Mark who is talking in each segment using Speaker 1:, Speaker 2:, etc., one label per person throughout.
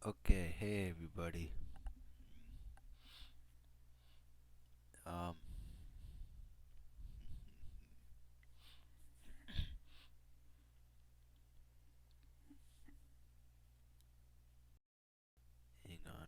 Speaker 1: Okay, hey everybody. Um, hang on.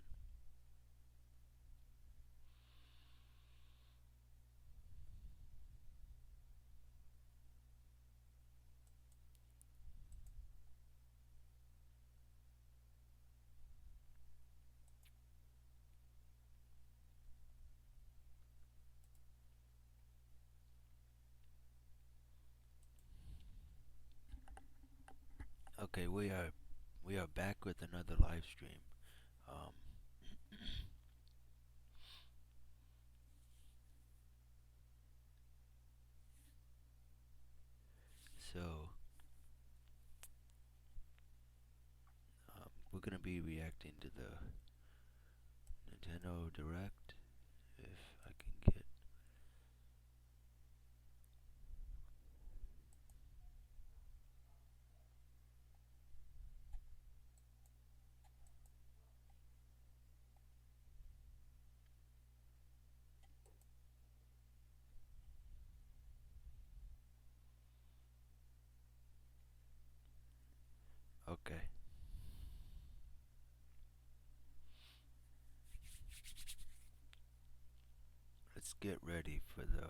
Speaker 1: Okay, we are back with another live stream. Um, so we're gonna be reacting to the Nintendo Direct. If I can get. Okay, let's get ready for the.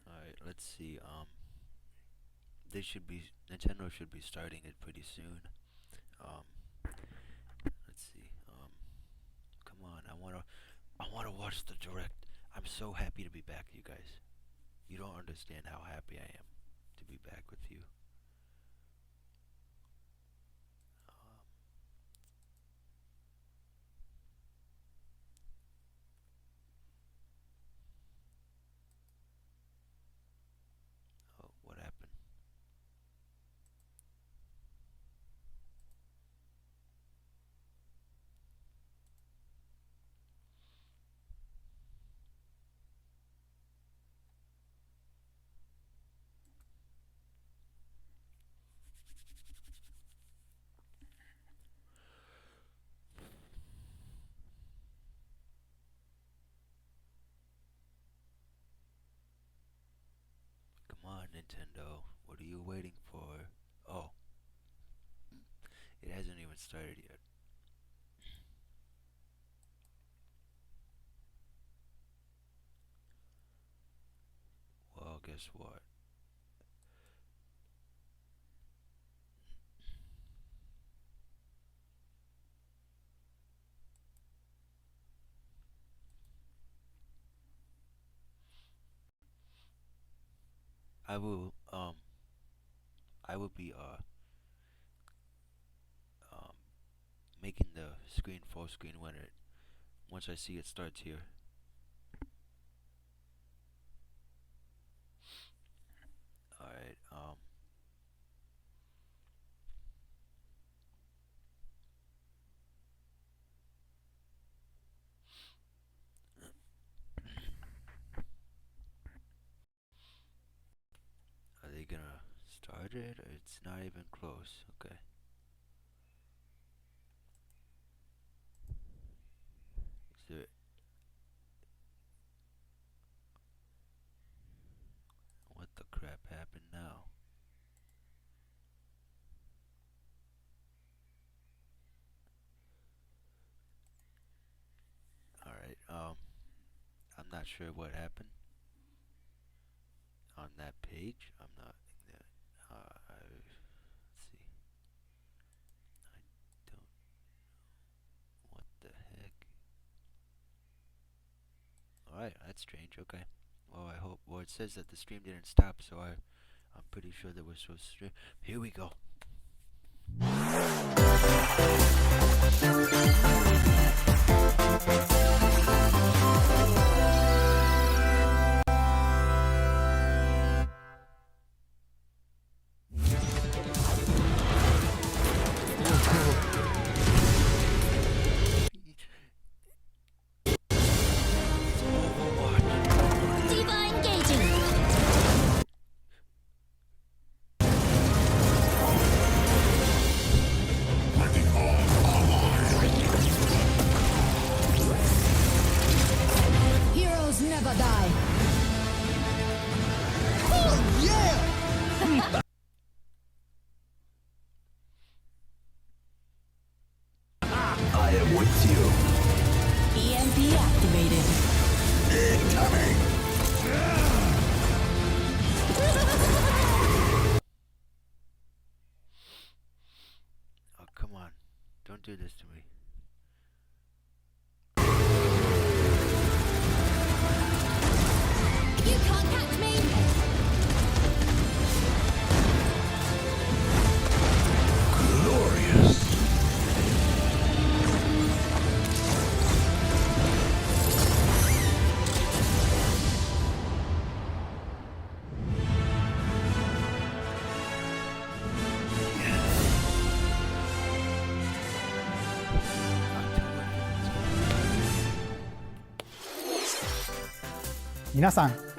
Speaker 1: All right, let's see. They should be Nintendo should be starting it pretty soon. Um, let's see. Come on, I wanna watch the Direct. I'm so happy to be back, you guys. You don't understand how happy I am to be back with you. Um, oh, what happened? Come on, Nintendo. What are you waiting for? Oh, it hasn't even started yet. Well, guess what? I will I will be um making the screen full screen when it once I see it starts here. All right. Are they gonna start it? It's not even close. Okay. Is there what the crap happened now? All right. I'm not sure what happened on that page. I'm not. Let's see. I don't. What the heck? That's strange. Okay. Well, I hope. Well, it says that the stream didn't stop, so I'm pretty sure that we're supposed to stream. Here we go. Don't do this to me.
Speaker 2: You can't catch me!
Speaker 3: Glorious.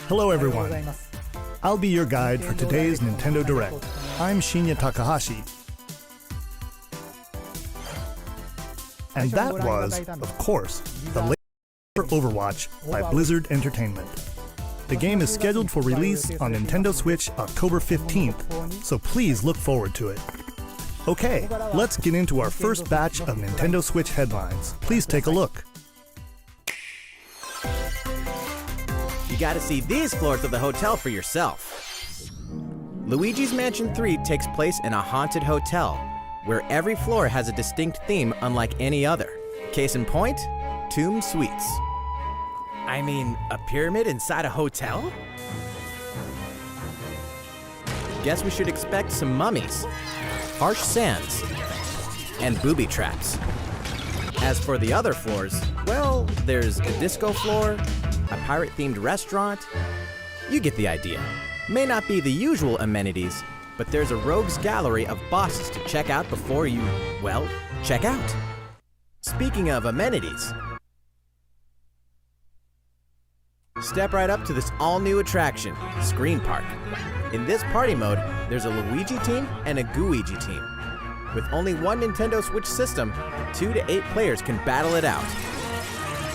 Speaker 4: Hello everyone. I'll be your guide for today's Nintendo Direct. I'm Shinya Takahashi. And that was, of course, the latest for Overwatch by Blizzard Entertainment. The game is scheduled for release on Nintendo Switch October 15th, so please look forward to it. Okay, let's get into our first batch of Nintendo Switch headlines. Please take a look.
Speaker 5: You gotta see these floors of the hotel for yourself. Luigi's Mansion 3 takes place in a haunted hotel, where every floor has a distinct theme unlike any other. Case in point, Tomb Suites. I mean, a pyramid inside a hotel? Guess we should expect some mummies, harsh sands, and booby traps. As for the other floors, well, there's a disco floor, a pirate-themed restaurant. You get the idea. May not be the usual amenities, but there's a rogues gallery of bosses to check out before you, well, check out. Speaking of amenities, step right up to this all-new attraction, Screen Park. In this party mode, there's a Luigi team and a Gooigi team. With only one Nintendo Switch system, 2 to 8 players can battle it out.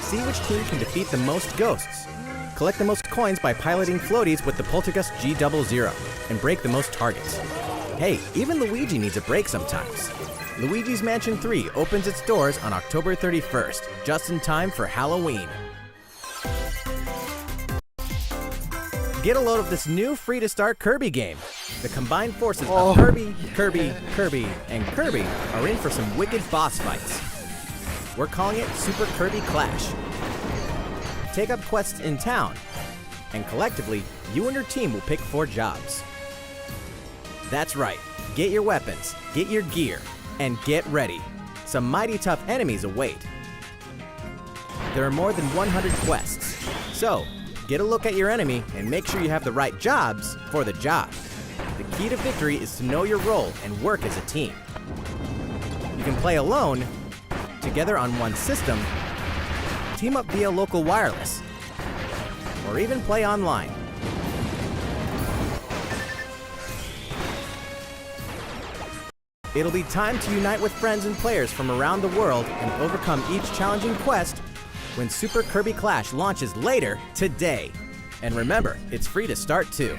Speaker 5: See which team can defeat the most ghosts. Collect the most coins by piloting floaties with the Poltergust G00 and break the most targets. Hey, even Luigi needs a break sometimes. Luigi's Mansion 3 opens its doors on October 31st, just in time for Halloween. Get a load of this new free-to-start Kirby game. The combined forces of Kirby, and Kirby are in for some wicked boss fights. We're calling it Super Kirby Clash. Take up quests in town, and collectively, you and your team will pick 4 jobs. That's right, get your weapons, get your gear, and get ready. Some mighty tough enemies await. There are more than 100 quests, so get a look at your enemy and make sure you have the right jobs for the job. The key to victory is to know your role and work as a team. You can play alone, together on one system, team up via local wireless, or even play online. It'll be time to unite with friends and players from around the world and overcome each challenging quest when Super Kirby Clash launches later today. And remember, it's free to start too.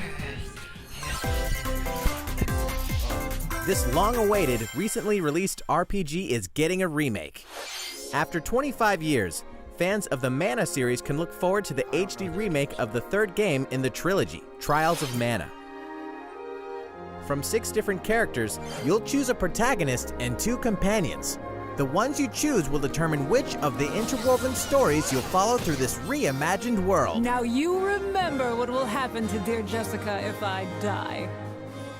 Speaker 5: This long-awaited, recently released RPG is getting a remake. After 25 years, fans of the Mana series can look forward to the HD remake of the 3rd game in the trilogy, Trials of Mana. From 6 different characters, you'll choose a protagonist and 2 companions. The ones you choose will determine which of the interwoven stories you'll follow through this reimagined world.
Speaker 2: Now you remember what will happen to dear Jessica if I die.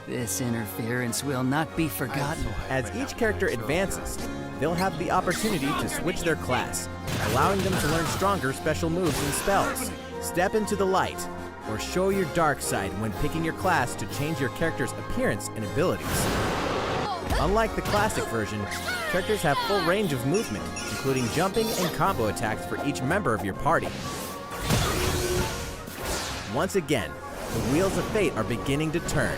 Speaker 3: This interference will not be forgotten.
Speaker 5: As each character advances, they'll have the opportunity to switch their class, allowing them to learn stronger special moves and spells, step into the light, or show your dark side when picking your class to change your character's appearance and abilities. Unlike the classic version, characters have full range of movement, including jumping and combo attacks for each member of your party. Once again, the wheels of fate are beginning to turn.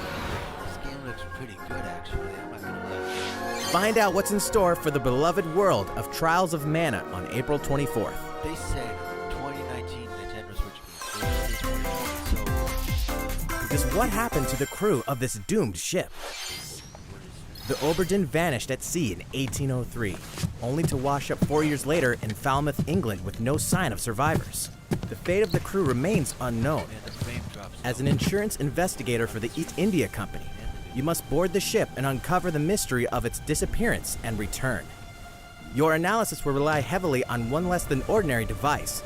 Speaker 1: This game looks pretty good, actually. I'm not gonna lie.
Speaker 5: Find out what's in store for the beloved world of Trials of Mana on April 24th.
Speaker 1: They said 2019 Nintendo Switch game. This is 2020,
Speaker 5: Because what happened to the crew of this doomed ship? The Oberdin vanished at sea in 1803, only to wash up 4 years later in Falmouth, England with no sign of survivors. The fate of the crew remains unknown.
Speaker 1: Man, the frame drops.
Speaker 5: As an insurance investigator for the East India Company, you must board the ship and uncover the mystery of its disappearance and return. Your analysis will rely heavily on one less than ordinary device.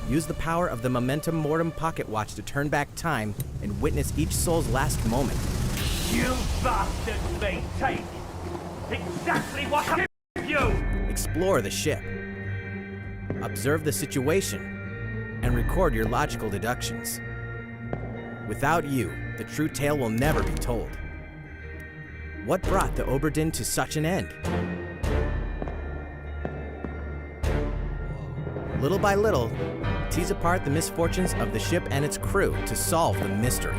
Speaker 5: Use the power of the Momentum Mortem pocket watch to turn back time and witness each soul's last moment.
Speaker 6: You bastards may take exactly what I give you!
Speaker 5: Explore the ship. Observe the situation and record your logical deductions. Without you, the true tale will never be told. What brought the Oberdin to such an end? Little by little, tease apart the misfortunes of the ship and its crew to solve the mystery.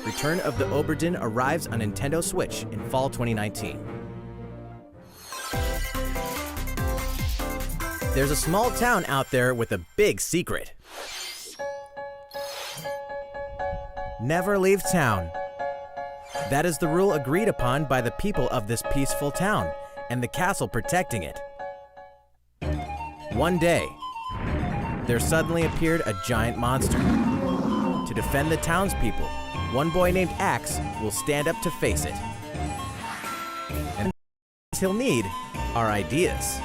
Speaker 5: Return of the Oberdin arrives on Nintendo Switch in fall 2019. There's a small town out there with a big secret. Never leave town. That is the rule agreed upon by the people of this peaceful town and the castle protecting it. One day, there suddenly appeared a giant monster. To defend the townspeople, one boy named Axe will stand up to face it. And he'll need are ideas.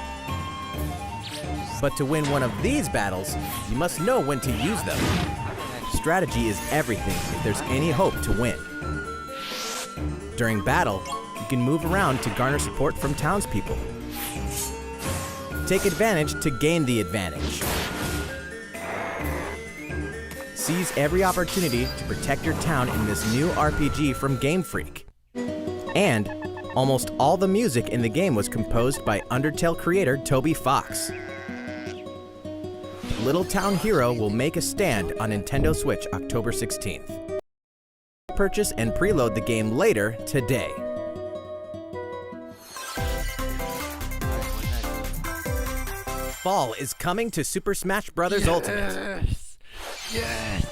Speaker 5: But to win one of these battles, you must know when to use them. Strategy is everything if there's any hope to win. During battle, you can move around to garner support from townspeople. Take advantage to gain the advantage. Seize every opportunity to protect your town in this new RPG from Game Freak. And almost all the music in the game was composed by Undertale creator Toby Fox. Little Town Hero will make a stand on Nintendo Switch October 16th. Purchase and preload the game later today. Fall is coming to Super Smash Bros. Ultimate.
Speaker 1: Yes!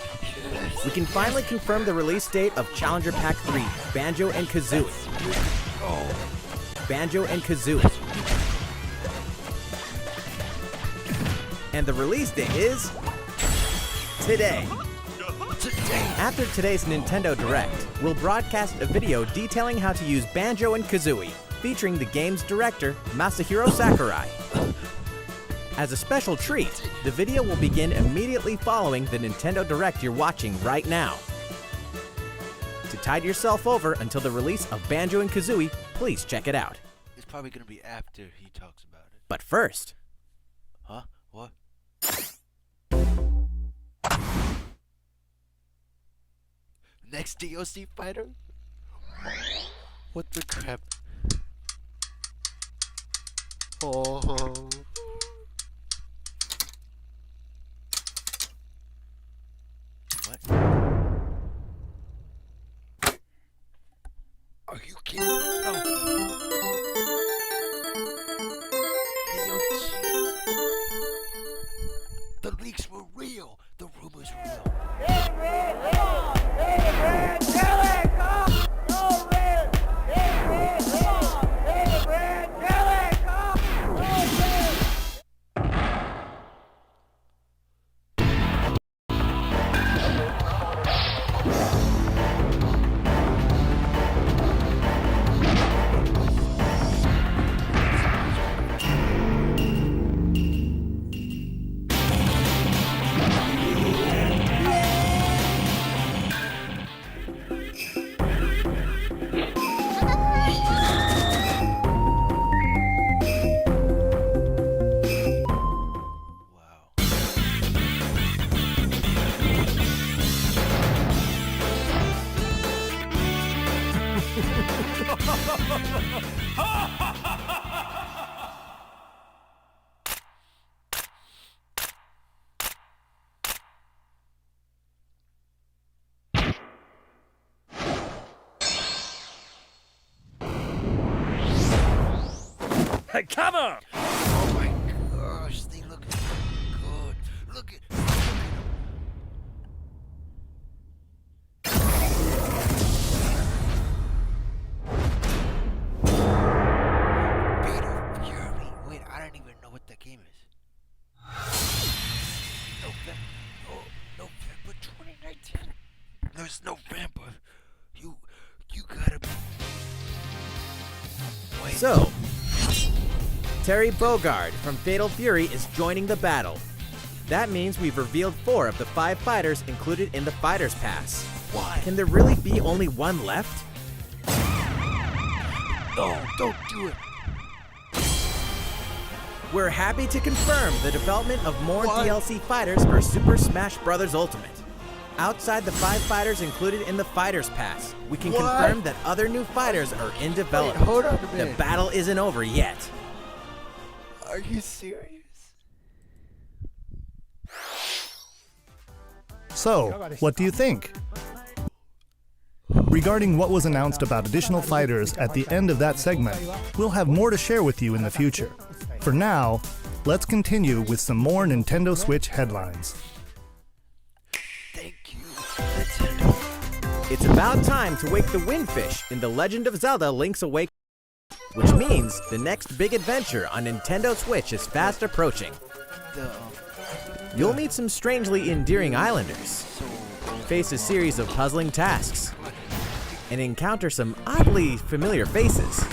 Speaker 5: We can finally confirm the release date of Challenger Pack 3, Banjo and Kazooie. Banjo and Kazooie. And the release date is today. After today's Nintendo Direct, we'll broadcast a video detailing how to use Banjo and Kazooie, featuring the game's director, Masahiro Sakurai. As a special treat, the video will begin immediately following the Nintendo Direct you're watching right now. To tide yourself over until the release of Banjo and Kazooie, please check it out.
Speaker 1: It's probably gonna be after he talks about it.
Speaker 5: But first,
Speaker 1: Huh? What? Next DOC fighter? What the crap? Oh. What? Are you kidding? No. The leaks were real. The rumors were real.
Speaker 6: Hey, cover!
Speaker 1: Oh my gosh, they look good. Look at Fatal Fury. Wait, I don't even know what that game is. November 2019. There's November. You gotta be. Wait.
Speaker 5: So, Terry Bogard from Fatal Fury is joining the battle. That means we've revealed 4 of the 5 fighters included in the Fighters Pass.
Speaker 1: Why?
Speaker 5: Can there really be only one left?
Speaker 1: No, don't do it.
Speaker 5: We're happy to confirm the development of more DLC fighters for Super Smash Bros. Ultimate. Outside the 5 fighters included in the Fighters Pass, we can confirm that other new fighters are in development.
Speaker 1: Wait, hold on a
Speaker 5: The
Speaker 1: minute.
Speaker 5: battle isn't over yet.
Speaker 1: Are you serious?
Speaker 4: So, what do you think? Regarding what was announced about additional fighters at the end of that segment, we'll have more to share with you in the future. For now, let's continue with some more Nintendo Switch headlines.
Speaker 1: Thank you, Nintendo.
Speaker 5: It's about time to wake the Windfish in The Legend of Zelda Link's Awakening, which means the next big adventure on Nintendo Switch is fast approaching. You'll meet some strangely endearing islanders, face a series of puzzling tasks, and encounter some oddly familiar faces.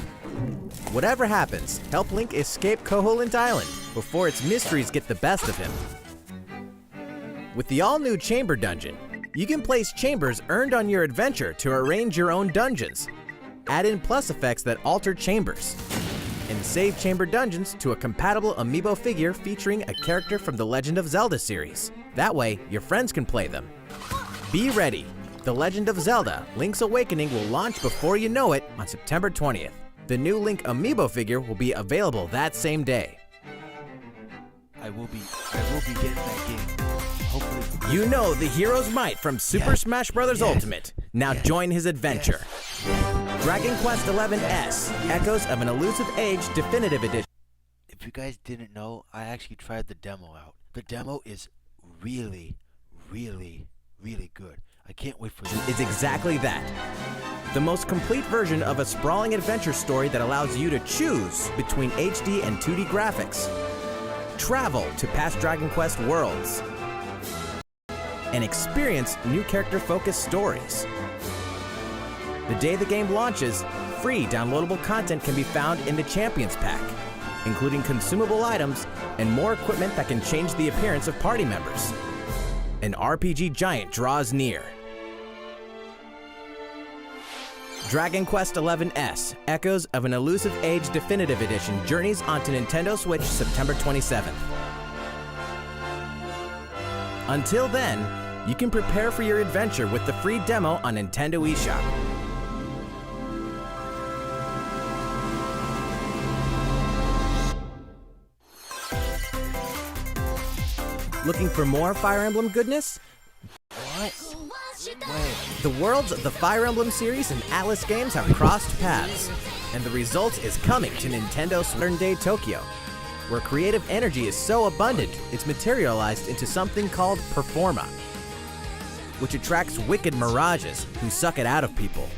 Speaker 5: Whatever happens, help Link escape Koholint Island before its mysteries get the best of him. With the all-new Chamber Dungeon, you can place chambers earned on your adventure to arrange your own dungeons, add in plus effects that alter chambers, and save chamber dungeons to a compatible amiibo figure featuring a character from the Legend of Zelda series. That way, your friends can play them. Be ready! The Legend of Zelda Link's Awakening will launch before you know it on September 20th. The new Link amiibo figure will be available that same day.
Speaker 1: I will be getting that game. Hopefully.
Speaker 5: You know the hero's might from Super Smash Bros. Ultimate. Now join his adventure. Dragon Quest XI Echoes of an Elusive Age Definitive Edition.
Speaker 1: If you guys didn't know, I actually tried the demo out. The demo is really, really, really good. I can't wait for it.
Speaker 5: Is exactly that. The most complete version of a sprawling adventure story that allows you to choose between HD and 2D graphics. Travel to past Dragon Quest worlds. And experience new character-focused stories. The day the game launches, free downloadable content can be found in the Champions Pack, including consumable items and more equipment that can change the appearance of party members. An RPG giant draws near. Dragon Quest XI Echoes of an Elusive Age Definitive Edition journeys onto Nintendo Switch September 27th. Until then, you can prepare for your adventure with the free demo on Nintendo eShop. Looking for more Fire Emblem goodness?
Speaker 1: What?
Speaker 5: The worlds of the Fire Emblem series and Atlas games have crossed paths, and the result is coming to Nintendo's modern-day Tokyo, where creative energy is so abundant it's materialized into something called Performa, which attracts wicked mirages who suck it out of people.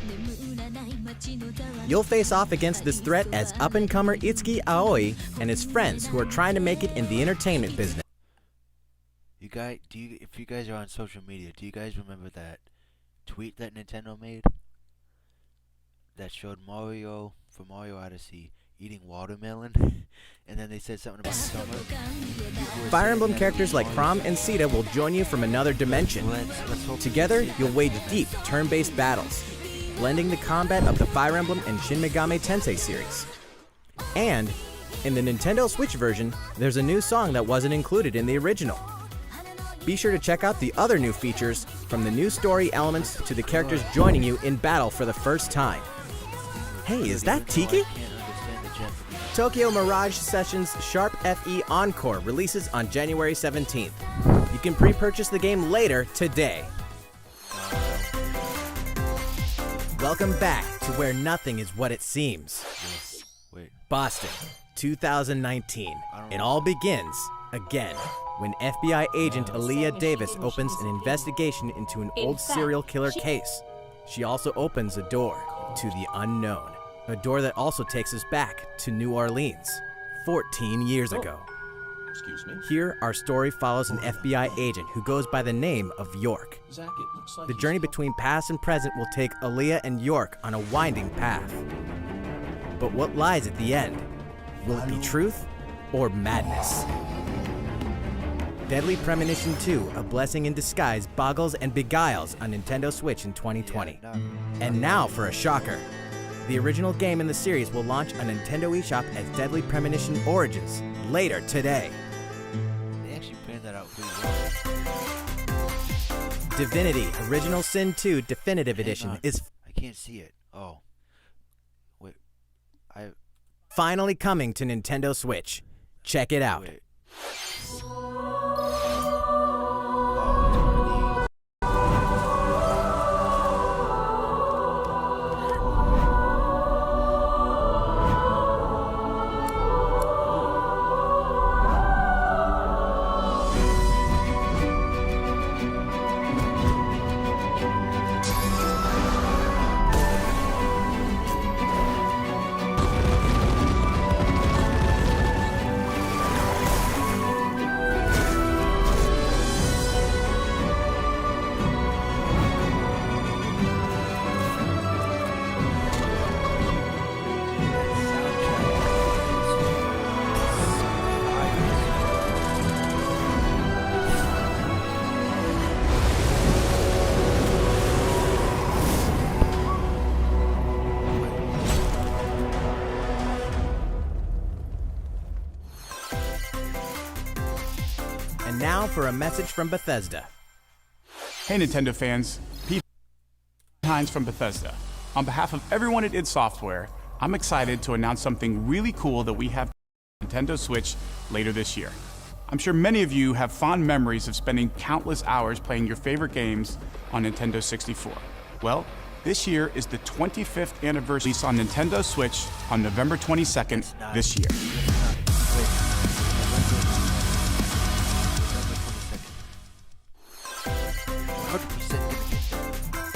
Speaker 5: You'll face off against this threat as up-and-comer Itsuki Aoi and his friends who are trying to make it in the entertainment business.
Speaker 1: If you guys are on social media, do you guys remember that tweet that Nintendo made that showed Mario from Mario Odyssey eating watermelon, and then they said something about summer?
Speaker 5: Fire Emblem characters like Chrom and Sita will join you from another dimension.
Speaker 1: Let's hope
Speaker 5: Together, you'll wage deep turn-based battles, blending the combat of the Fire Emblem and Shin Megami Tensei series. And in the Nintendo Switch version, there's a new song that wasn't included in the original. Be sure to check out the other new features, from the new story elements to the characters joining you in battle for the first time. Hey, is that Tiki?
Speaker 1: I can't understand the Japanese.
Speaker 5: Tokyo Mirage Sessions Sharp FE Encore releases on January 17th. You can pre-purchase the game later today. Welcome back to where nothing is what it seems.
Speaker 1: Wait.
Speaker 5: Boston, 2019. It all begins again when FBI agent Aaliyah Davis opens an investigation into an old serial killer case. She also opens a door to the unknown, a door that also takes us back to New Orleans, 14 years ago.
Speaker 7: Excuse me?
Speaker 5: Here, our story follows an FBI agent who goes by the name of York.
Speaker 7: Zach, it looks like
Speaker 5: The journey between past and present will take Aaliyah and York on a winding path. But what lies at the end? Will it be truth or madness? Deadly Premonition 2, A Blessing in Disguise, boggles and beguiles on Nintendo Switch in 2020. And now for a shocker. The original game in the series will launch on Nintendo eShop as Deadly Premonition Origins later today.
Speaker 1: They actually planned that out pretty well.
Speaker 5: Divinity Original Sin 2 Definitive Edition
Speaker 1: on.
Speaker 5: is
Speaker 1: I can't see it. Oh. Wait.
Speaker 5: finally coming to Nintendo Switch. Check it out.
Speaker 1: Wait.
Speaker 5: And now for a message from Bethesda.
Speaker 8: Hey Nintendo fans, Pete Hines from Bethesda. On behalf of everyone at id Software, I'm excited to announce something really cool that we have on Nintendo Switch later this year. I'm sure many of you have fond memories of spending countless hours playing your favorite games on Nintendo 64. Well, this year is the 25th anniversary release on Nintendo Switch on November 22nd this year.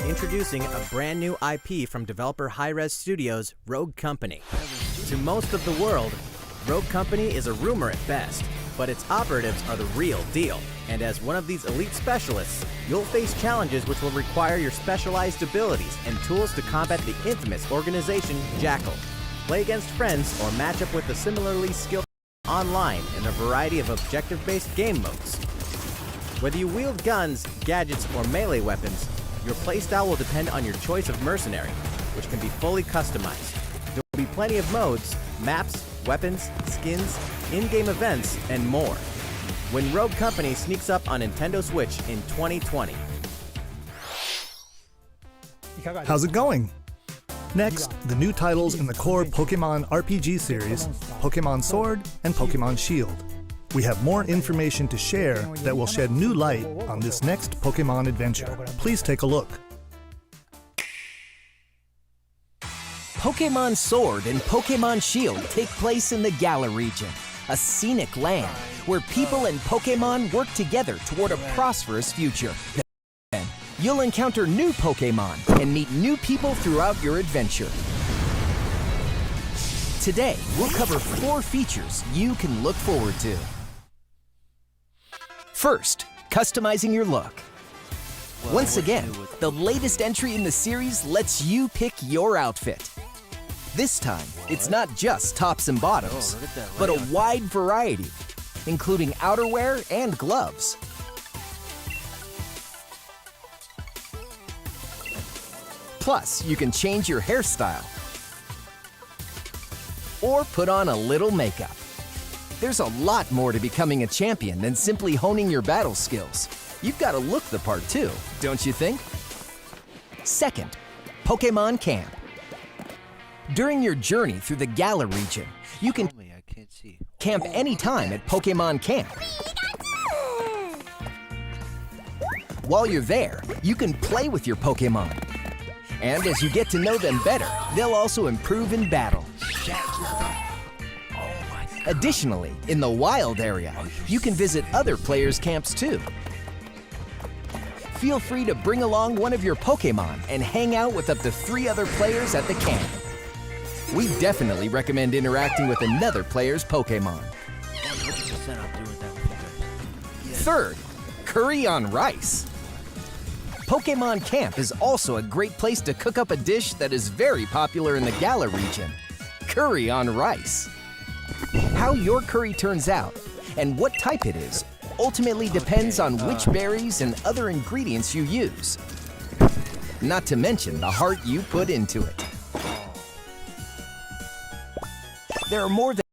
Speaker 5: Introducing a brand new IP from developer Hi-Rez Studios, Rogue Company. To most of the world, Rogue Company is a rumor at best, but its operatives are the real deal. And as one of these elite specialists, you'll face challenges which will require your specialized abilities and tools to combat the infamous organization Jackal. Play against friends or match up with the similarly skilled online in a variety of objective-based game modes. Whether you wield guns, gadgets, or melee weapons, your playstyle will depend on your choice of mercenary, which can be fully customized. There will be plenty of modes, maps, weapons, skins, in-game events, and more. When Rogue Company sneaks up on Nintendo Switch in 2020.
Speaker 4: How's it going? Next, the new titles in the core Pokemon RPG series, Pokemon Sword and Pokemon Shield. We have more information to share that will shed new light on this next Pokemon adventure. Please take a look.
Speaker 9: Pokemon Sword and Pokemon Shield take place in the Galar region, a scenic land where people and Pokemon work together toward a prosperous future. Then, you'll encounter new Pokemon and meet new people throughout your adventure. Today, we'll cover 4 features you can look forward to. First, customizing your look. Once again, the latest entry in the series lets you pick your outfit. This time, it's not just tops and bottoms, but a wide variety, including outerwear and gloves. Plus, you can change your hairstyle or put on a little makeup. There's a lot more to becoming a champion than simply honing your battle skills. You've got to look the part too, don't you think? Second, Pokemon Camp. During your journey through the Galar region, you can
Speaker 1: Tell me, I can't see.
Speaker 9: camp anytime at Pokemon Camp. While you're there, you can play with your Pokemon. And as you get to know them better, they'll also improve in battle. Additionally, in the wild area, you can visit other players' camps too. Feel free to bring along one of your Pokemon and hang out with up to 3 other players at the camp. We definitely recommend interacting with another player's Pokemon.
Speaker 1: 100% I'm doing that with you guys.
Speaker 9: Third, curry on rice. Pokemon Camp is also a great place to cook up a dish that is very popular in the Galar region, curry on rice. How your curry turns out and what type it is ultimately depends on which berries and other ingredients you use. Not to mention the heart you put into it. There are more than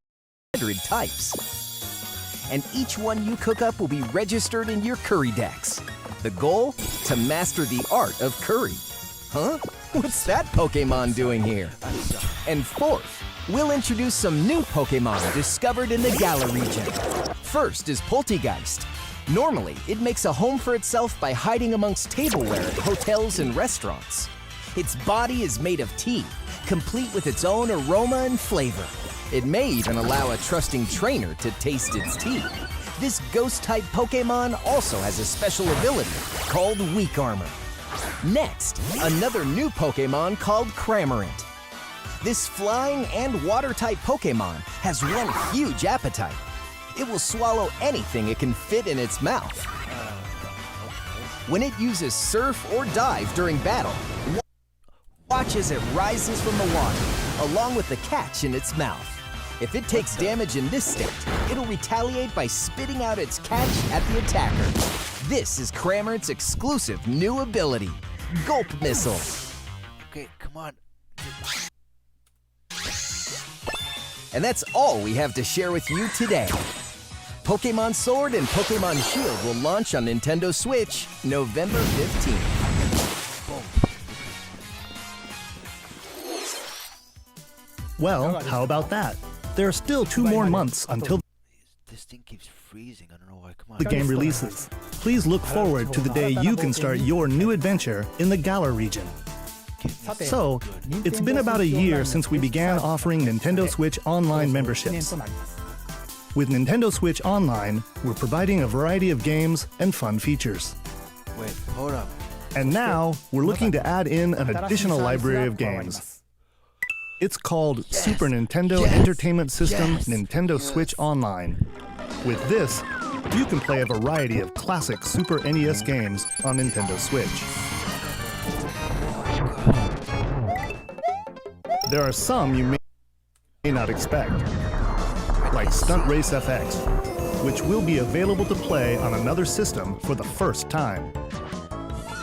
Speaker 9: 100 types, and each one you cook up will be registered in your curry decks. The goal? To master the art of curry. Huh? What's that Pokemon doing here? And fourth, we'll introduce some new Pokemon discovered in the Galar region. First is Poltegeist. Normally, it makes a home for itself by hiding amongst tableware at hotels and restaurants. Its body is made of tea, complete with its own aroma and flavor. It may even allow a trusting trainer to taste its tea. This ghost-type Pokemon also has a special ability called Weak Armor. Next, another new Pokemon called Cramorant. This flying and water-type Pokemon has one huge appetite. It will swallow anything it can fit in its mouth. When it uses Surf or Dive during battle, watch as it rises from the water, along with the catch in its mouth. If it takes damage in this state, it'll retaliate by spitting out its catch at the attacker. This is Cramorant's exclusive new ability, Gulp Missile.
Speaker 1: Okay, come on.
Speaker 9: And that's all we have to share with you today. Pokemon Sword and Pokemon Shield will launch on Nintendo Switch November 15th.
Speaker 4: Well, how about that? There are still 2 more months until
Speaker 1: This thing keeps freezing. I don't know why. Come on.
Speaker 4: the game releases. Please look forward to the day you can start your new adventure in the Galar region. So, it's been about a year since we began offering Nintendo Switch Online memberships. With Nintendo Switch Online, we're providing a variety of games and fun features.
Speaker 1: Wait, hold up.
Speaker 4: And now, we're looking to add in an additional library of games. It's called Super Nintendo Entertainment System Nintendo Switch Online. With this, you can play a variety of classic Super NES games on Nintendo Switch. There are some you may not expect, like Stunt Race FX, which will be available to play on another system for the first time.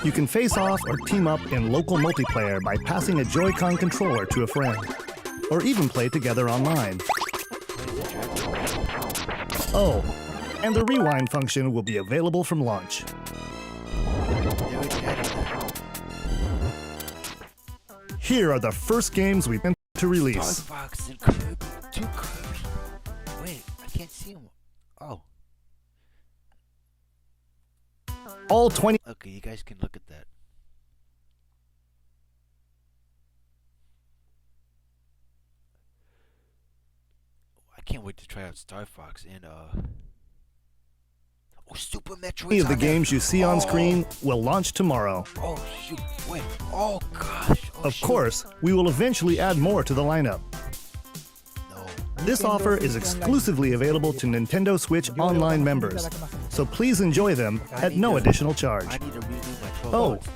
Speaker 4: You can face off or team up in local multiplayer by passing a Joy-Con controller to a friend, or even play together online. Oh, and the rewind function will be available from launch. Here are the first games we've been to release.
Speaker 1: Star Fox and Kirby. 2 Kirby. Wait, I can't see them. Oh.
Speaker 4: All 20.
Speaker 1: Okay, you guys can look at that. I can't wait to try out Star Fox and oh, Super Metroid.
Speaker 4: Many of the games you see on screen will launch tomorrow.
Speaker 1: Oh shoot! Wait! Oh gosh! Oh,
Speaker 4: Of course, we will eventually add more to the lineup.
Speaker 1: No.
Speaker 4: This offer is exclusively available to Nintendo Switch Online members, so please enjoy them at no additional charge.
Speaker 1: I need to redo my 12
Speaker 4: Oh.
Speaker 1: bucks,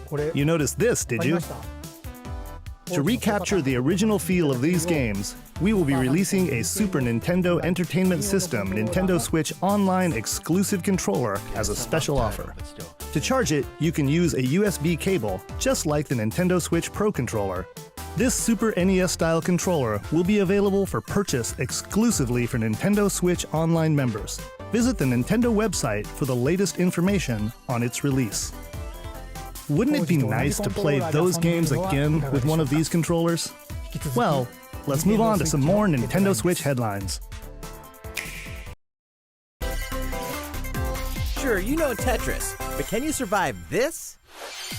Speaker 1: though.
Speaker 4: You noticed this, did you? To recapture the original feel of these games, we will be releasing a Super Nintendo Entertainment System Nintendo Switch Online exclusive controller as a special offer.
Speaker 1: But still.
Speaker 4: To charge it, you can use a USB cable, just like the Nintendo Switch Pro controller. This Super NES-style controller will be available for purchase exclusively for Nintendo Switch Online members. Visit the Nintendo website for the latest information on its release. Wouldn't it be nice to play those games again with one of these controllers? Well, let's move on to some more Nintendo Switch headlines.
Speaker 5: Sure, you know Tetris, but can you survive this?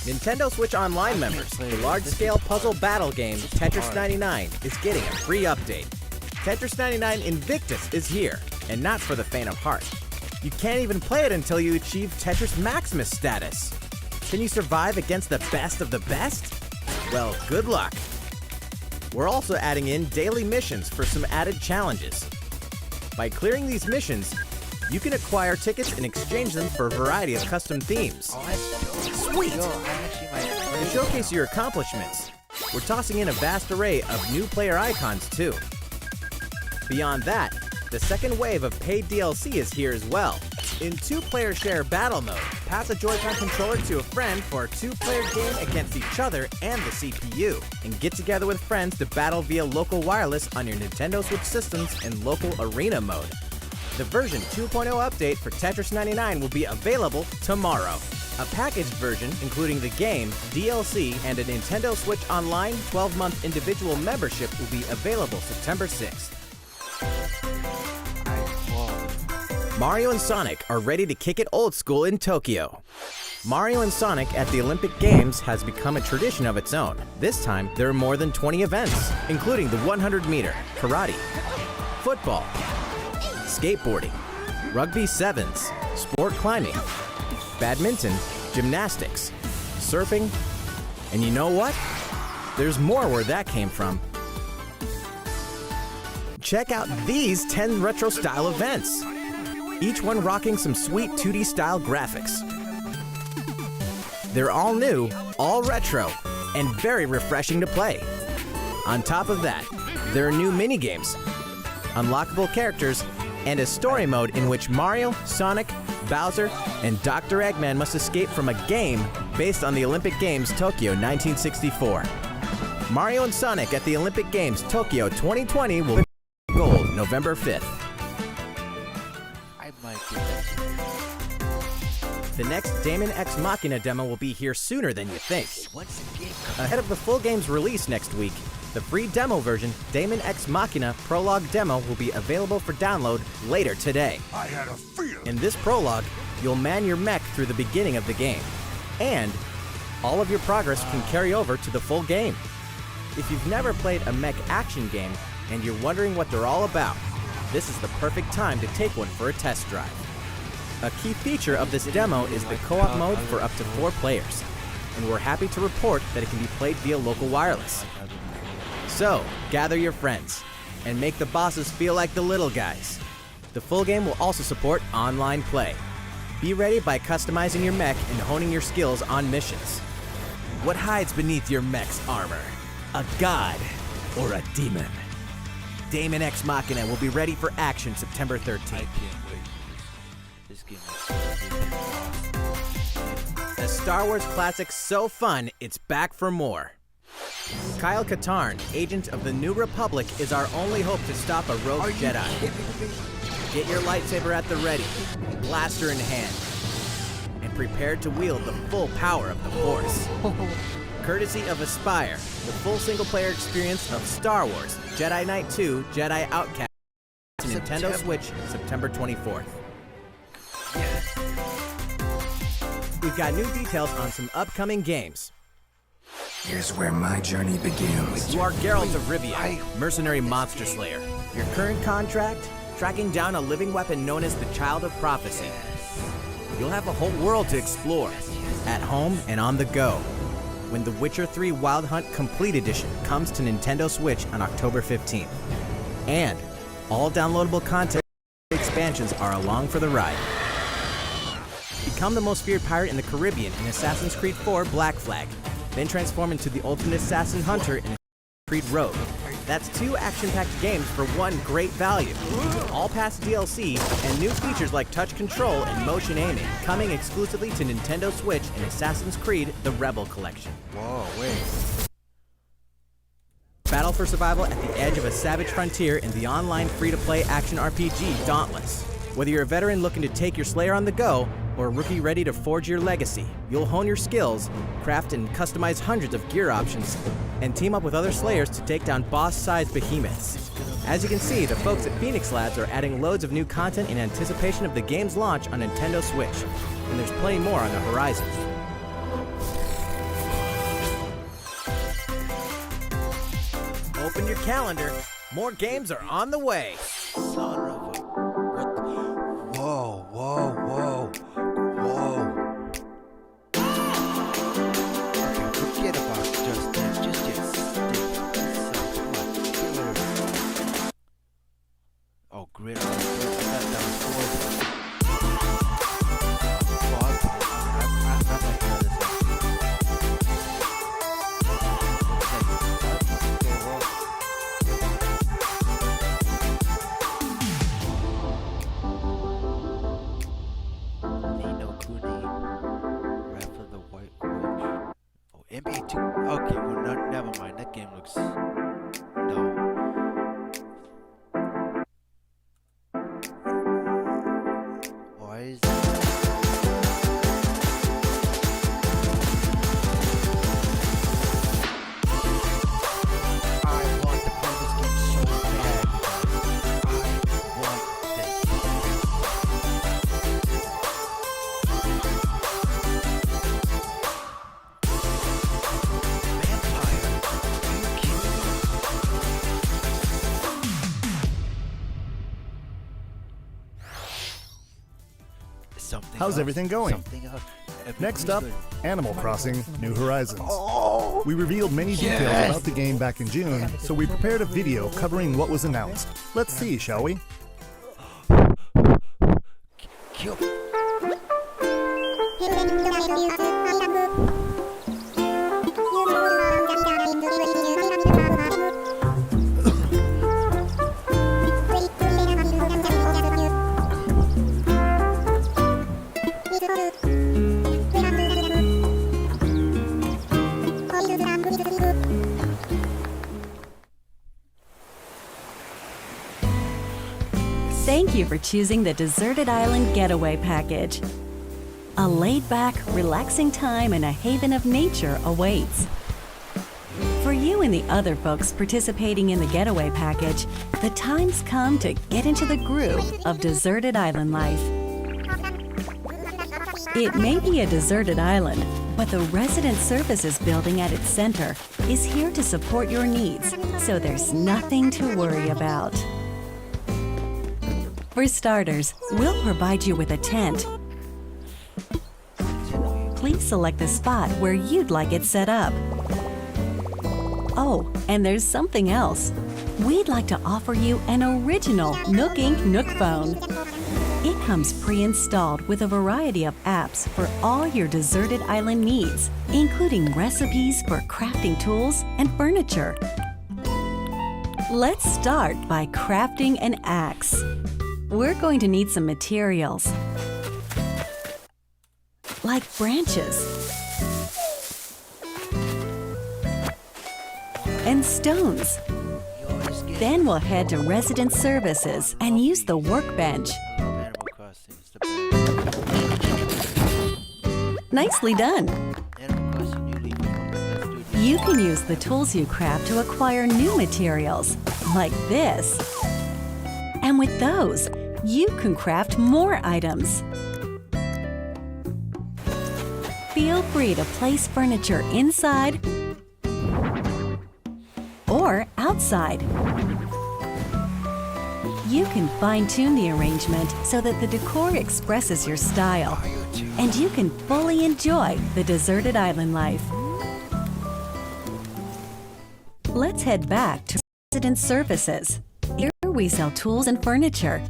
Speaker 5: Nintendo Switch Online members, the large-scale puzzle battle game Tetris 99 is getting a free update. Tetris 99 Invictus is here, and not for the faint of heart. You can't even play it until you achieve Tetris Maximus status. Can you survive against the best of the best? Well, good luck. We're also adding in daily missions for some added challenges. By clearing these missions, you can acquire tickets and exchange them for a variety of custom themes. Sweet! To showcase your accomplishments, we're tossing in a vast array of new player icons too. Beyond that, the second wave of paid DLC is here as well. In two-player share battle mode, pass a Joy-Con controller to a friend for a two-player game against each other and the CPU, and get together with friends to battle via local wireless on your Nintendo Switch systems in local arena mode. The version 2.0 update for Tetris 99 will be available tomorrow. A packaged version, including the game, DLC, and a Nintendo Switch Online 12-month individual membership will be available September 6th. Mario and Sonic are ready to kick it old school in Tokyo. Mario and Sonic at the Olympic Games has become a tradition of its own. This time, there are more than 20 events, including the 100-meter, karate, football, skateboarding, rugby sevens, sport climbing, badminton, gymnastics, surfing, and you know what? There's more where that came from. Check out these 10 retro-style events, each one rocking some sweet 2D style graphics. They're all new, all retro, and very refreshing to play. On top of that, there are new minigames, unlockable characters, and a story mode in which Mario, Sonic, Bowser, and Dr. Eggman must escape from a game based on the Olympic Games Tokyo 1964. Mario and Sonic at the Olympic Games Tokyo 2020 will be gold November 5th. The next Daemon X Machina demo will be here sooner than you think. Ahead of the full game's release next week, the free demo version, Daemon X Machina Prologue Demo, will be available for download later today. In this prologue, you'll man your mech through the beginning of the game, and all of your progress can carry over to the full game. If you've never played a mech action game and you're wondering what they're all about, this is the perfect time to take one for a test drive. A key feature of this demo is the co-op mode for up to 4 players, and we're happy to report that it can be played via local wireless. So, gather your friends, and make the bosses feel like the little guys. The full game will also support online play. Be ready by customizing your mech and honing your skills on missions. What hides beneath your mech's armor? A god or a demon? Daemon X Machina will be ready for action September 13th.
Speaker 1: This game
Speaker 5: A Star Wars classic so fun, it's back for more. Kyle Katarn, agent of the New Republic, is our only hope to stop a rogue Jedi. Get your lightsaber at the ready, blaster in hand, and prepare to wield the full power of the Force. Courtesy of Aspire, the full single-player experience of Star Wars Jedi Knight 2 Jedi Outcast to Nintendo Switch September 24th. We've got new details on some upcoming games.
Speaker 10: Here's where my journey begins.
Speaker 5: You are Geralt of Rivia, mercenary monster slayer. Your current contract? Tracking down a living weapon known as the Child of Prophecy. You'll have a whole world to explore, at home and on the go, when The Witcher 3 Wild Hunt Complete Edition comes to Nintendo Switch on October 15th. And all downloadable content expansions are along for the ride. Become the most feared pirate in the Caribbean in Assassin's Creed 4 Black Flag, then transform into the ultimate assassin hunter in Assassin's Creed Rogue. That's 2 action-packed games for one great value. All past DLC and new features like touch control and motion aiming, coming exclusively to Nintendo Switch in Assassin's Creed The Rebel Collection.
Speaker 1: Whoa, wait.
Speaker 5: Battle for survival at the edge of a savage frontier in the online free-to-play action RPG Dauntless. Whether you're a veteran looking to take your Slayer on the go, or rookie ready to forge your legacy, you'll hone your skills, craft and customize hundreds of gear options, and team up with other slayers to take down boss-sized behemoths. As you can see, the folks at Phoenix Labs are adding loads of new content in anticipation of the game's launch on Nintendo Switch, and there's plenty more on the horizon. Open your calendar. More games are on the way.
Speaker 1: Son of a... What the... Whoa, whoa, whoa. Whoa. Okay, forget about just that. Just get stick. Come on, get rid of it. Oh, grid. I thought that was four. Oh, I'm like this. NBA 2. Okay, well, no, never mind. That game looks. No. Why is I want to play this game so bad. I want this.
Speaker 4: How's everything going? Next up, Animal Crossing New Horizons. We revealed many details about the game back in June, so we prepared a video covering what was announced. Let's see, shall we?
Speaker 1: Kill.
Speaker 11: Thank you for choosing the Deserted Island Getaway Package. A laid-back, relaxing time and a haven of nature awaits. For you and the other folks participating in the Getaway Package, the time's come to get into the groove of deserted island life. It may be a deserted island, but the Resident Services building at its center is here to support your needs, so there's nothing to worry about. For starters, we'll provide you with a tent. Please select the spot where you'd like it set up. Oh, and there's something else. We'd like to offer you an original Nook Inc. Nook phone. It comes pre-installed with a variety of apps for all your deserted island needs, including recipes for crafting tools and furniture. Let's start by crafting an axe. We're going to need some materials, like branches and stones. Then we'll head to Resident Services and use the workbench. Nicely done. You can use the tools you craft to acquire new materials, like this. And with those, you can craft more items. Feel free to place furniture inside or outside. You can fine-tune the arrangement so that the decor expresses your style, and you can fully enjoy the deserted island life. Let's head back to Resident Services. Here we sell tools and furniture.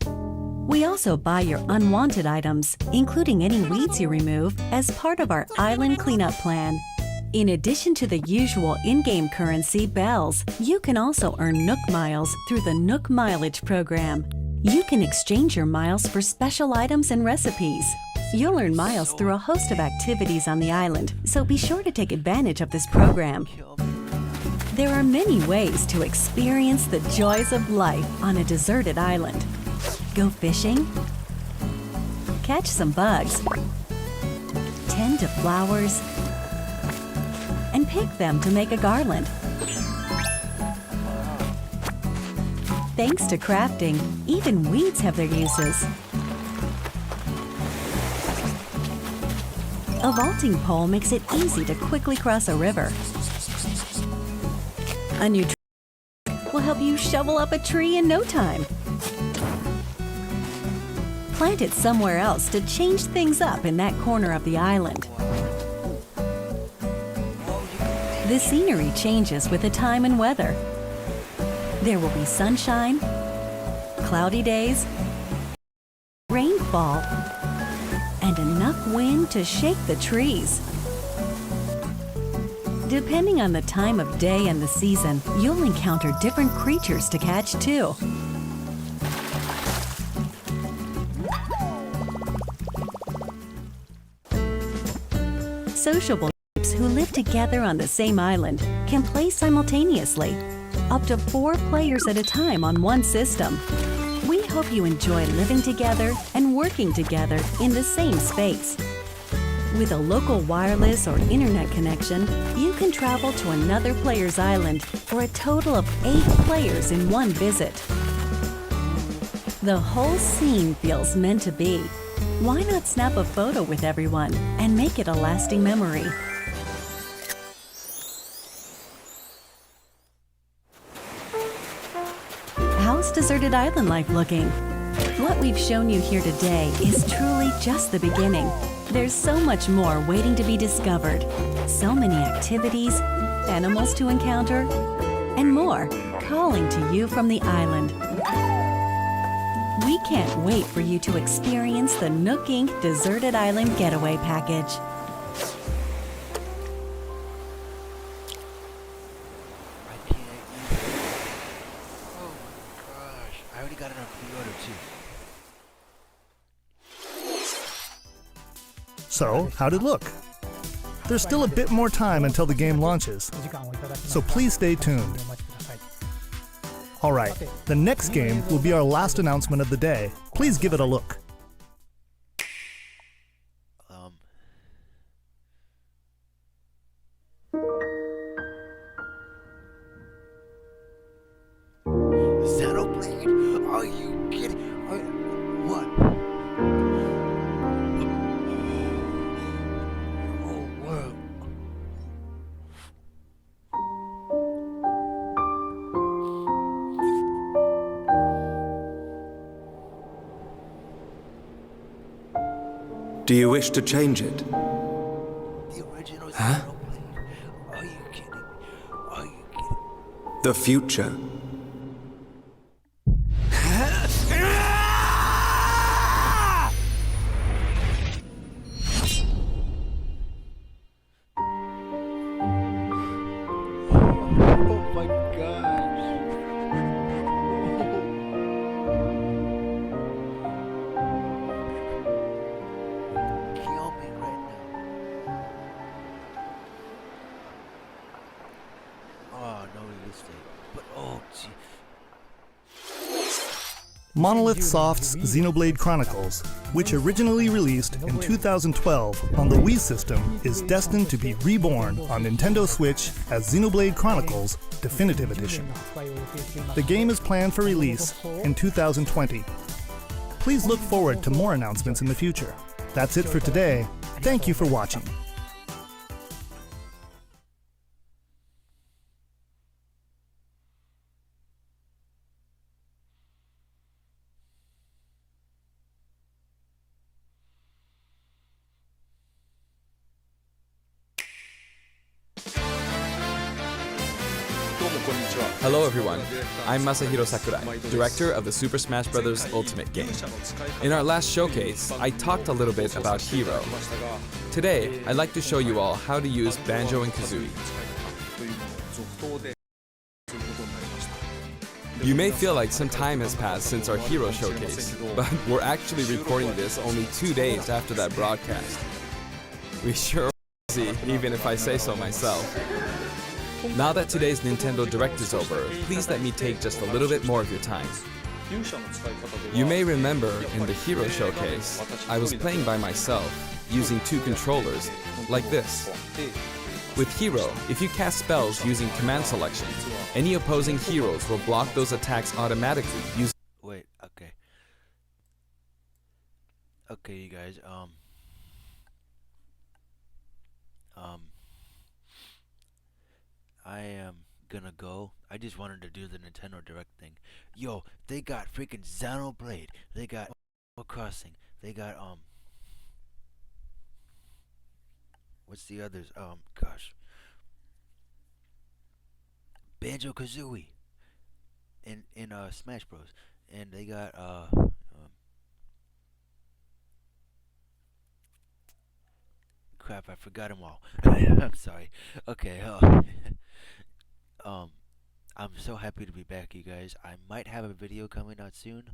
Speaker 11: We also buy your unwanted items, including any weeds you remove, as part of our island cleanup plan. In addition to the usual in-game currency, bells, you can also earn Nook Miles through the Nook Mileage program. You can exchange your miles for special items and recipes. You'll earn miles through a host of activities on the island, so be sure to take advantage of this program. There are many ways to experience the joys of life on a deserted island. Go fishing, catch some bugs, tend to flowers, and pick them to make a garland. Thanks to crafting, even weeds have their uses. A vaulting pole makes it easy to quickly cross a river. A new tree will help you shovel up a tree in no time. Plant it somewhere else to change things up in that corner of the island. The scenery changes with the time and weather. There will be sunshine, cloudy days, rainfall, and enough wind to shake the trees. Depending on the time of day and the season, you'll encounter different creatures to catch too. Sociable types who live together on the same island can play simultaneously, up to 4 players at a time on one system. We hope you enjoy living together and working together in the same space. With a local wireless or internet connection, you can travel to another player's island for a total of 8 players in one visit. The whole scene feels meant to be. Why not snap a photo with everyone and make it a lasting memory? How's Deserted Island life looking? What we've shown you here today is truly just the beginning. There's so much more waiting to be discovered. So many activities, animals to encounter, and more calling to you from the island. We can't wait for you to experience the Nook Inc. Deserted Island Getaway Package.
Speaker 1: I already got it on pre-order too.
Speaker 4: So, how'd it look? There's still a bit more time until the game launches, so please stay tuned. Alright, the next game will be our last announcement of the day. Please give it a look.
Speaker 1: Xenoblade? Are you kidding? What? Oh, world.
Speaker 10: Do you wish to change it?
Speaker 1: The original Xenoblade? Are you kidding? Are you kidding?
Speaker 10: The future.
Speaker 1: Oh my gosh. Kill me right now. Oh, no release date. But oh, gee.
Speaker 4: Monolith Soft's Xenoblade Chronicles, which originally released in 2012 on the Wii system, is destined to be reborn on Nintendo Switch as Xenoblade Chronicles Definitive Edition. The game is planned for release in 2020. Please look forward to more announcements in the future. That's it for today. Thank you for watching.
Speaker 12: Hello everyone, I'm Masahiro Sakurai, director of the Super Smash Bros. Ultimate game. In our last showcase, I talked a little bit about Hero. Today, I'd like to show you all how to use Banjo and Kazooie. You may feel like some time has passed since our Hero showcase, but we're actually recording this only 2 days after that broadcast. We sure are busy, even if I say so myself. Now that today's Nintendo Direct is over, please let me take just a little bit more of your time. You may remember in the Hero Showcase, I was playing by myself, using 2 controllers, like this. With Hero, if you cast spells using command selection, any opposing heroes will block those attacks automatically using...
Speaker 1: Wait, okay. Okay, you guys, I am gonna go. I just wanted to do the Nintendo Direct thing. Yo, they got freaking Xenoblade. They got Animal Crossing. They got, what's the others? Gosh. Banjo-Kazooie in Smash Bros. And they got, crap, I forgot them all. I'm sorry. Okay, I'm so happy to be back, you guys. I might have a video coming out soon.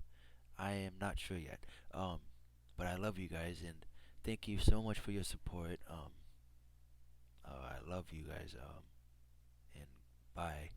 Speaker 1: I am not sure yet. But I love you guys, and thank you so much for your support. I love you guys. And bye.